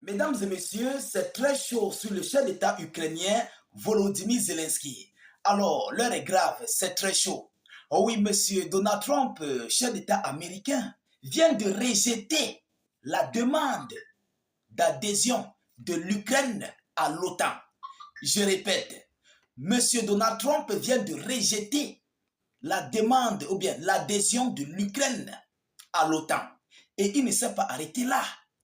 Mesdames et messieurs, c'est très chaud sur le chef d'État ukrainien Volodymyr Zelensky. Alors, l'heure est grave, c'est très chaud. Oh oui, monsieur Donald Trump, chef d'État américain, vient de rejeter la demande d'adhésion de l'Ukraine à l'OTAN. Je répète, monsieur Donald Trump vient de rejeter la demande ou bien l'adhésion de l'Ukraine à l'OTAN. Et il ne s'est pas arrêté là.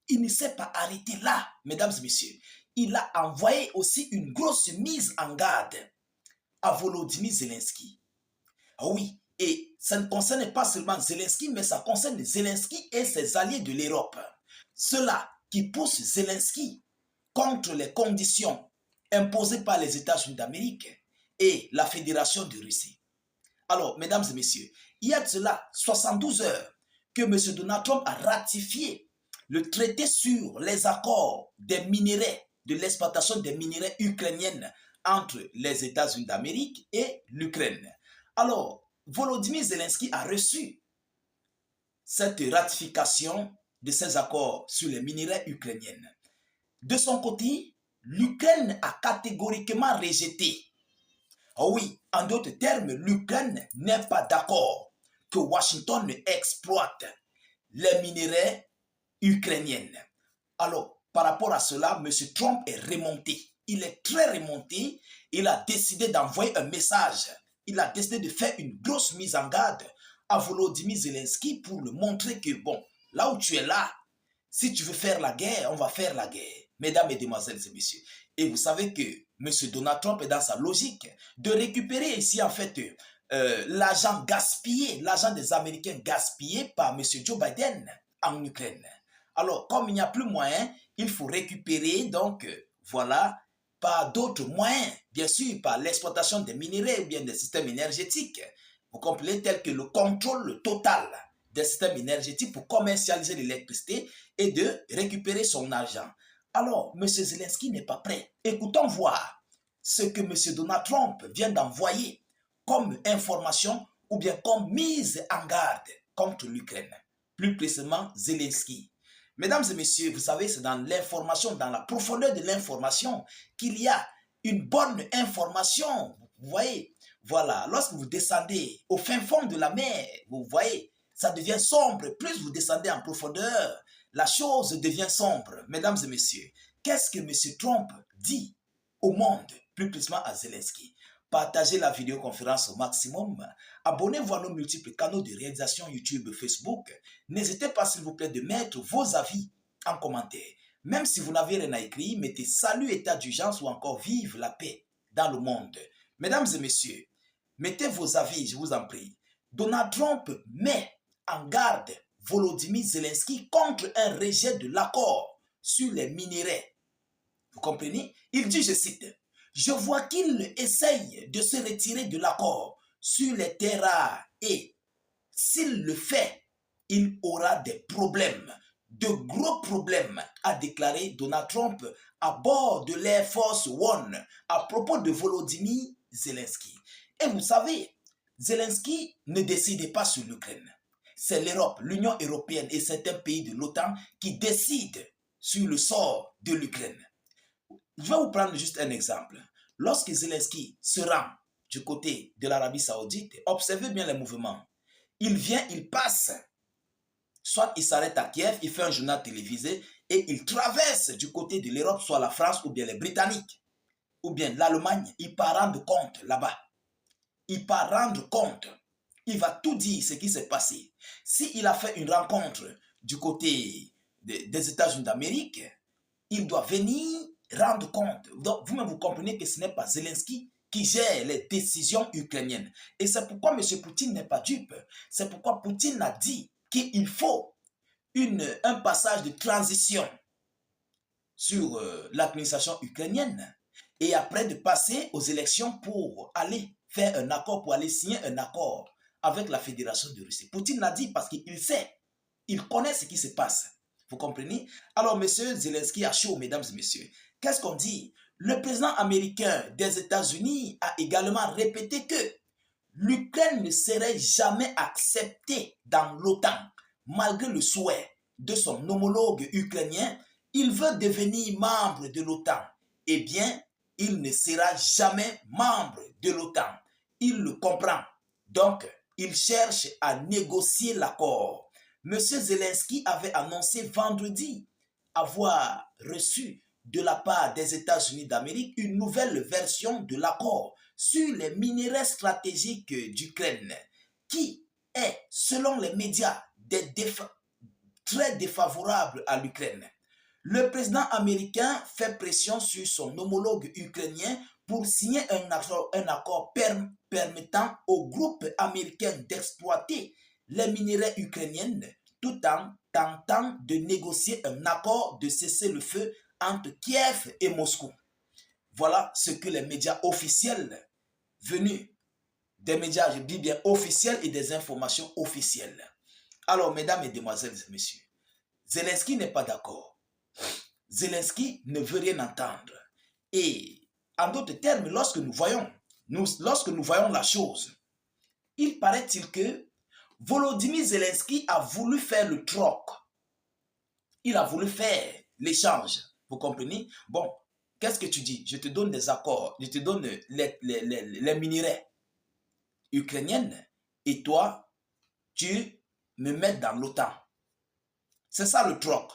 Il ne s'est pas arrêté là, mesdames et messieurs. Il a envoyé aussi une grosse mise en garde à Volodymyr Zelensky. Oui, et ça ne concerne pas seulement Zelensky, mais ça concerne Zelensky et ses alliés de l'Europe. Ceux-là qui poussent Zelensky contre les conditions imposées par les États-Unis d'Amérique et la Fédération de Russie. Alors, mesdames et messieurs, il y a de cela 72 heures que M. Donald Trump a ratifié le traité sur les accords des minerais, de l'exploitation des minerais ukrainiennes entre les États-Unis d'Amérique et l'Ukraine. Alors, Volodymyr Zelensky a reçu cette ratification de ces accords sur les minerais ukrainiens. De son côté, l'Ukraine a catégoriquement rejeté. Oh oui, en d'autres termes, l'Ukraine n'est pas d'accord que Washington exploite les minerais ukrainiens. Alors, par rapport à cela, M. Trump est remonté. Il est très remonté. Il a décidé d'envoyer un message. Il a décidé de faire une grosse mise en garde à Volodymyr Zelensky pour lui montrer que, bon, là où tu es là, si tu veux faire la guerre, on va faire la guerre. Mesdames, Mesdemoiselles et Messieurs. Et vous savez que M. Donald Trump est dans sa logique de récupérer ici, en fait, l'argent gaspillé, l'argent des Américains gaspillé par M. Joe Biden en Ukraine. Alors, comme il n'y a plus moyen, il faut récupérer, donc, voilà, par d'autres moyens, bien sûr, par l'exploitation des minerais ou bien des systèmes énergétiques. Vous comprenez, tel que le contrôle total des systèmes énergétiques pour commercialiser l'électricité et de récupérer son argent. Alors, M. Zelensky n'est pas prêt. Écoutons voir ce que M. Donald Trump vient d'envoyer comme information ou bien comme mise en garde contre l'Ukraine. Plus précisément, Zelensky. Mesdames et messieurs, vous savez, c'est dans l'information, dans la profondeur de l'information qu'il y a une bonne information. Vous voyez, voilà, lorsque vous descendez au fin fond de la mer, vous voyez, ça devient sombre. Plus vous descendez en profondeur, la chose devient sombre. Mesdames et messieurs, qu'est-ce que M. Trump dit au monde, plus précisément à Zelensky? Partagez la vidéoconférence au maximum. Abonnez-vous à nos multiples canaux de réalisation YouTube, Facebook. N'hésitez pas, s'il vous plaît, de mettre vos avis en commentaire. Même si vous n'avez rien à écrire, mettez salut, état d'urgence ou encore vive la paix dans le monde. Mesdames et messieurs, mettez vos avis, je vous en prie. Donald Trump met en garde Volodymyr Zelensky contre un rejet de l'accord sur les minerais. Vous comprenez? Il dit, je cite, « Je vois qu'il essaye de se retirer de l'accord sur les terres rares et s'il le fait, il aura des problèmes, de gros problèmes, a déclaré Donald Trump à bord de l'Air Force One à propos de Volodymyr Zelensky. » Et vous savez, Zelensky ne décidait pas sur l'Ukraine. C'est l'Europe, l'Union européenne et certains pays de l'OTAN qui décident sur le sort de l'Ukraine. Je vais vous prendre juste un exemple. Lorsque Zelensky se rend du côté de l'Arabie Saoudite, observez bien les mouvements. Il vient, il passe, soit il s'arrête à Kiev, il fait un journal télévisé et il traverse du côté de l'Europe, soit la France ou bien les Britanniques, ou bien l'Allemagne. Il part rendre compte là-bas. Il part rendre compte. Il va tout dire ce qui s'est passé. S'il a fait une rencontre du côté des États-Unis d'Amérique, il doit venir rendre compte. Donc, vous-même, vous comprenez que ce n'est pas Zelensky qui gère les décisions ukrainiennes. Et c'est pourquoi M. Poutine n'est pas dupe. C'est pourquoi Poutine a dit qu'il faut un passage de transition sur l'administration ukrainienne et après de passer aux élections pour aller faire un accord, pour aller signer un accord avec la Fédération de Russie. Poutine l'a dit parce qu'il sait, il connaît ce qui se passe. Vous comprenez? Alors, M. Zelensky a chaud, mesdames et messieurs. Qu'est-ce qu'on dit? Le président américain des États-Unis a également répété que l'Ukraine ne serait jamais acceptée dans l'OTAN, malgré le souhait de son homologue ukrainien il veut devenir membre de l'OTAN, eh bien, il ne sera jamais membre de l'OTAN. Il le comprend. Donc, il cherche à négocier l'accord. M. Zelensky avait annoncé vendredi avoir reçu de la part des États-Unis d'Amérique une nouvelle version de l'accord sur les minerais stratégiques d'Ukraine, qui est, selon les médias, très défavorable à l'Ukraine. Le président américain fait pression sur son homologue ukrainien pour signer un accord permettant au groupe américain d'exploiter les minerais ukrainiens tout en tentant de négocier un accord de cessez-le-feu entre Kiev et Moscou. Voilà ce que les médias officiels venus des médias, je dis bien officiels et des informations officielles. Alors, mesdames, mesdemoiselles et messieurs, Zelensky n'est pas d'accord. Zelensky ne veut rien entendre. Et en d'autres termes, lorsque nous voyons la chose, il paraît-il que Volodymyr Zelensky a voulu faire le troc. Il a voulu faire l'échange. Vous comprenez? Bon, qu'est-ce que tu dis? Je te donne des accords, je te donne les minerais ukrainiens et toi, tu me mets dans l'OTAN. C'est ça le troc.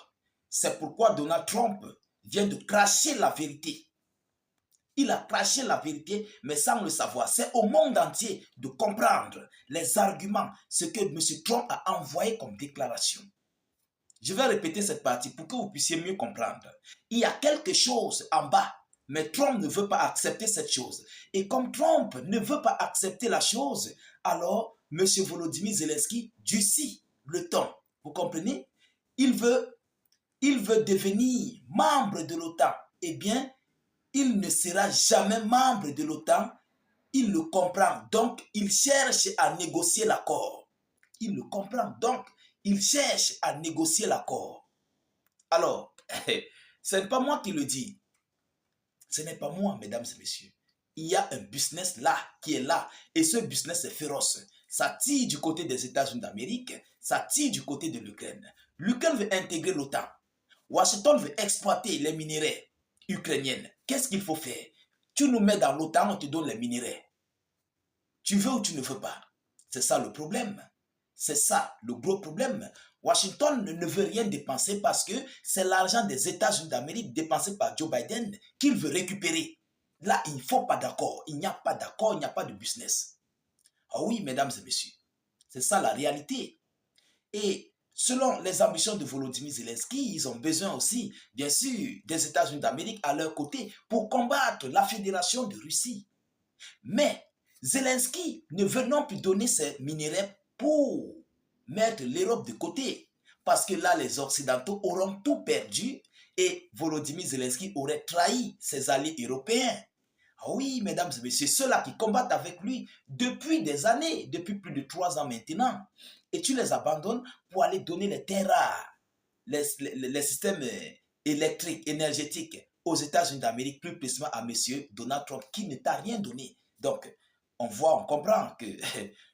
C'est pourquoi Donald Trump vient de cracher la vérité. Il a craché la vérité, mais sans le savoir. C'est au monde entier de comprendre les arguments, ce que M. Trump a envoyé comme déclaration. Je vais répéter cette partie pour que vous puissiez mieux comprendre. Il y a quelque chose en bas, mais Trump ne veut pas accepter cette chose. Et comme Trump ne veut pas accepter la chose, alors M. Volodymyr Zelensky durcit le ton. Vous comprenez? Il veut devenir membre de l'OTAN. Eh bien, il ne sera jamais membre de l'OTAN. Il le comprend. Donc, il cherche à négocier l'accord. Il le comprend. Donc, il cherche à négocier l'accord. Alors, ce n'est pas moi qui le dis. Ce n'est pas moi, mesdames et messieurs. Il y a un business là, qui est là. Et ce business est féroce. Ça tire du côté des États-Unis d'Amérique. Ça tire du côté de l'Ukraine. L'Ukraine veut intégrer l'OTAN. Washington veut exploiter les minerais ukrainiens. Qu'est-ce qu'il faut faire? Tu nous mets dans l'OTAN, on te donne les minerais. Tu veux ou tu ne veux pas? C'est ça le problème. C'est ça le gros problème. Washington ne veut rien dépenser parce que c'est l'argent des États-Unis d'Amérique dépensé par Joe Biden qu'il veut récupérer. Là, il ne faut pas d'accord. Il n'y a pas d'accord, il n'y a pas de business. Ah oui, mesdames et messieurs, c'est ça la réalité. Et selon les ambitions de Volodymyr Zelensky, ils ont besoin aussi, bien sûr, des États-Unis d'Amérique à leur côté pour combattre la Fédération de Russie. Mais Zelensky ne veut non plus donner ses minerais pour mettre l'Europe de côté. Parce que là, les Occidentaux auront tout perdu et Volodymyr Zelensky aurait trahi ses alliés européens. Ah oui, mesdames et messieurs, ceux-là qui combattent avec lui depuis des années, depuis plus de 3 ans maintenant. Et tu les abandonnes pour aller donner les terres rares, les systèmes électriques, énergétiques aux États-Unis d'Amérique, plus précisément à M. Donald Trump, qui ne t'a rien donné. Donc, on comprend que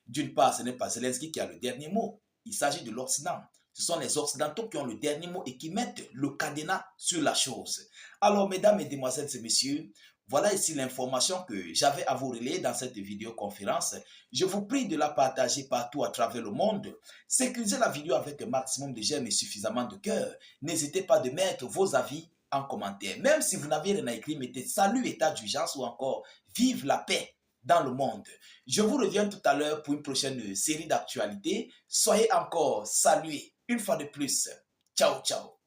d'une part, ce n'est pas Zelensky qui a le dernier mot. Il s'agit de l'Occident. Ce sont les Occidentaux qui ont le dernier mot et qui mettent le cadenas sur la chose. Alors, mesdames, mesdemoiselles et messieurs, voilà ici l'information que j'avais à vous relayer dans cette vidéoconférence. Je vous prie de la partager partout à travers le monde. Sécurisez la vidéo avec un maximum de j'aime et suffisamment de cœur. N'hésitez pas de mettre vos avis en commentaire. Même si vous n'avez rien à écrire, mettez salut, état d'urgence ou encore vive la paix dans le monde. Je vous reviens tout à l'heure pour une prochaine série d'actualités. Soyez encore salués une fois de plus. Ciao, ciao.